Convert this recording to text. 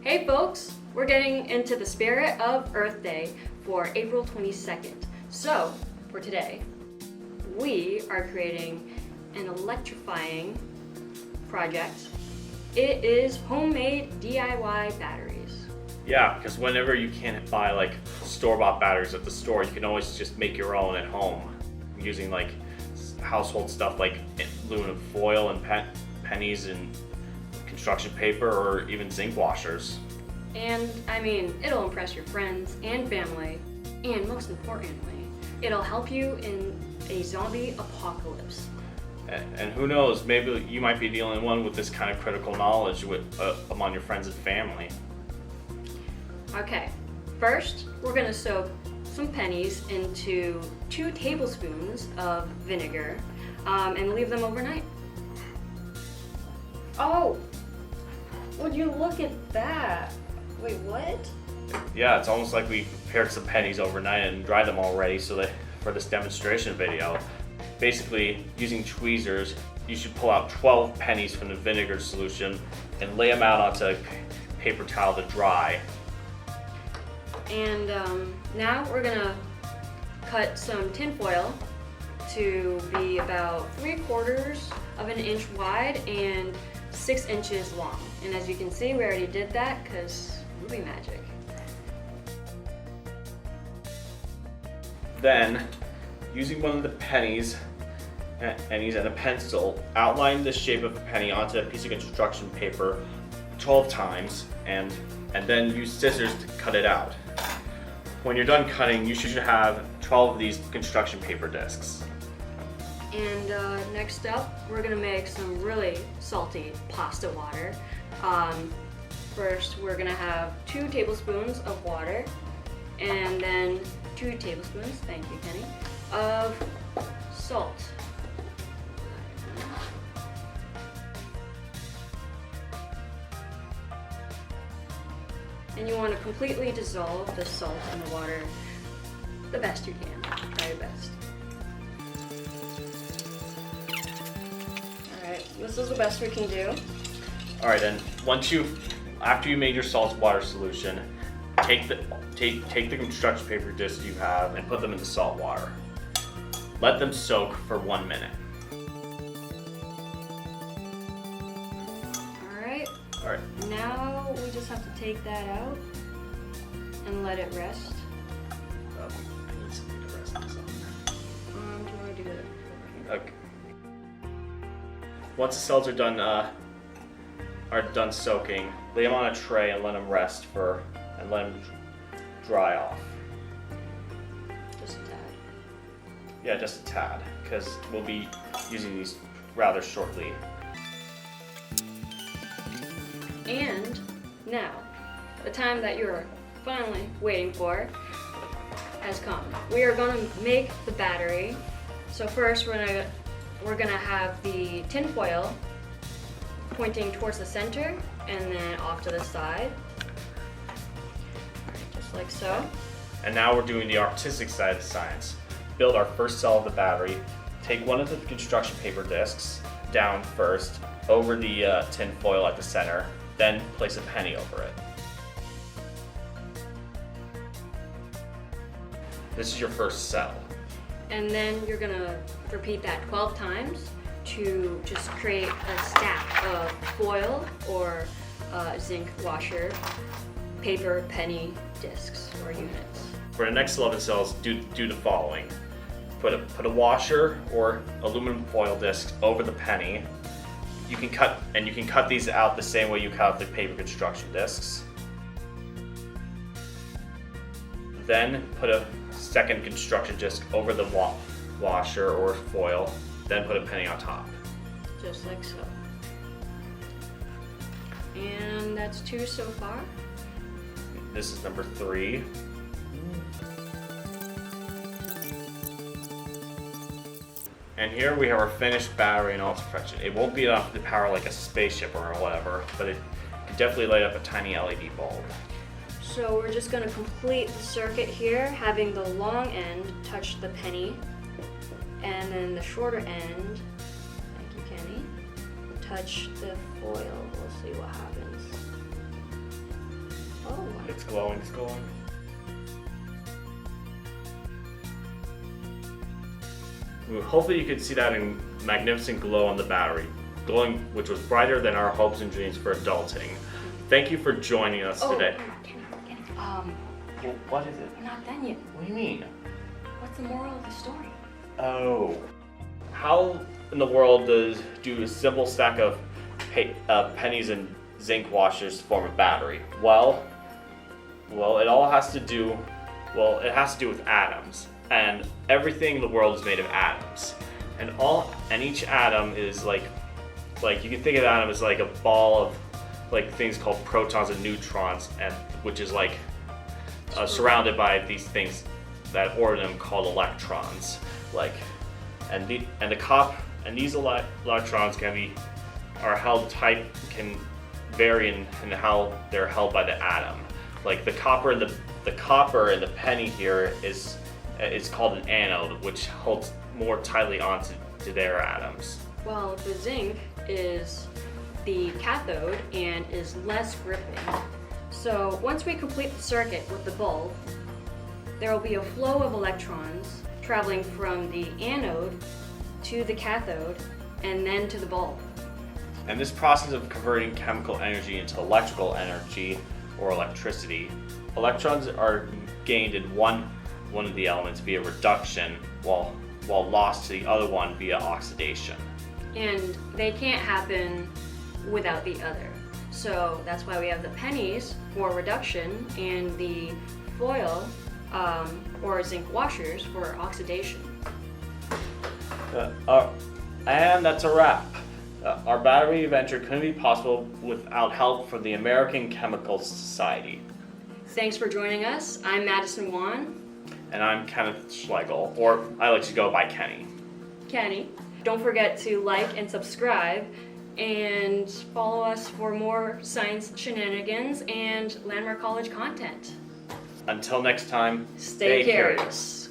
Hey folks, we're getting into the spirit of Earth Day for April 22nd. So, for today, we are creating an electrifying project. It is homemade DIY batteries. Yeah, because whenever you can't buy like store-bought batteries at the store, you can always just make your own at home using like household stuff like aluminum foil and pennies and construction paper or even zinc washers. And I mean, it'll impress your friends and family, and most importantly, it'll help you in a zombie apocalypse. And who knows, maybe you might be the only one with this kind of critical knowledge among your friends and family. Okay, first we're gonna soak some pennies into 2 tablespoons of vinegar and leave them overnight. Oh, would you look at that? Wait, what? Yeah, it's almost like we prepared some pennies overnight and dried them already so that for this demonstration video. Basically, using tweezers, you should pull out 12 pennies from the vinegar solution and lay them out onto a paper towel to dry. And now we're gonna cut some tin foil to be about 3/4 of an inch wide and 6 inches long. And as you can see, we already did that because movie magic. Then, using one of the pennies and a pencil, outline the shape of a penny onto a piece of construction paper 12 times and then use scissors to cut it out. When you're done cutting, you should have 12 of these construction paper discs. And next up, we're gonna make some really salty pasta water. First, we're gonna have 2 tablespoons of water, and then 2 tablespoons, thank you, Penny, of salt. And you want to completely dissolve the salt in the water the best you can. Try your best. Alright, this is the best we can do. Alright, then after you made your salt water solution, take the construction paper discs you have and put them in the salt water. Let them soak for 1 minute. Alright. Now we just have to take that out and let it rest. I need something to rest this on. Do you want to do that? Okay. Once the cells are done soaking, lay them on a tray and let them rest and let them dry off. Just a tad. Yeah, just a tad, because we'll be using these rather shortly. And now, the time that you're finally waiting for has come. We are going to make the battery. So first, we're gonna have the tin foil pointing towards the center and then off to the side, just like so. And now we're doing the artistic side of science. Build our first cell of the battery. Take one of the construction paper discs down first, over the tin foil at the center, then place a penny over it. This is your first cell. And then you're gonna repeat that 12 times to just create a stack of foil or zinc washer paper penny discs or units. For the next 11 cells, do the following. Put a washer or aluminum foil disc over the penny. You can cut these out the same way you cut out the paper construction discs. Then put a second construction disc over the washer or foil. Then put a penny on top. Just like so. And that's 2 so far. This is number 3. And here we have our finished battery in all its perfection. It won't be enough to power like a spaceship or whatever, but it can definitely light up a tiny LED bulb. So we're just going to complete the circuit here, having the long end touch the penny, and then the shorter end, thank you Kenny, touch the foil. We'll see what happens. It's glowing, it's glowing. Well, hopefully you could see that in magnificent glow on the battery, glowing, which was brighter than our hopes and dreams for adulting. Thank you for joining us today. Kenny. Well, what is it? We're not done yet. What do you mean? What's the moral of the story? Oh. How in the world do a simple stack of pennies and zinc washers form a battery? Well, it all has to do, it has to do with atoms. And everything in the world is made of atoms. And each atom is like you can think of an atom as like a ball of like things called protons and neutrons, and which is like surrounded by these things that orbit them called electrons. These electrons can vary in how they're held by the atom. Like the copper in the penny here is called an anode, which holds more tightly onto their atoms. Well, the zinc is the cathode and is less gripping. So once we complete the circuit with the bulb, there will be a flow of electrons traveling from the anode to the cathode and then to the bulb. And this process of converting chemical energy into electrical energy or electricity, electrons are gained in one of the elements via reduction, while lost to the other one via oxidation. And they can't happen without the other. So that's why we have the pennies for reduction and the foil or zinc washers for oxidation. And that's a wrap. Our battery venture couldn't be possible without help from the American Chemical Society. Thanks for joining us. I'm Madison Wan. And I'm Kenneth Schlegel, or I like to go by Kenny. Kenny. Don't forget to like and subscribe and follow us for more science shenanigans and Landmark College content. Until next time, Stay curious.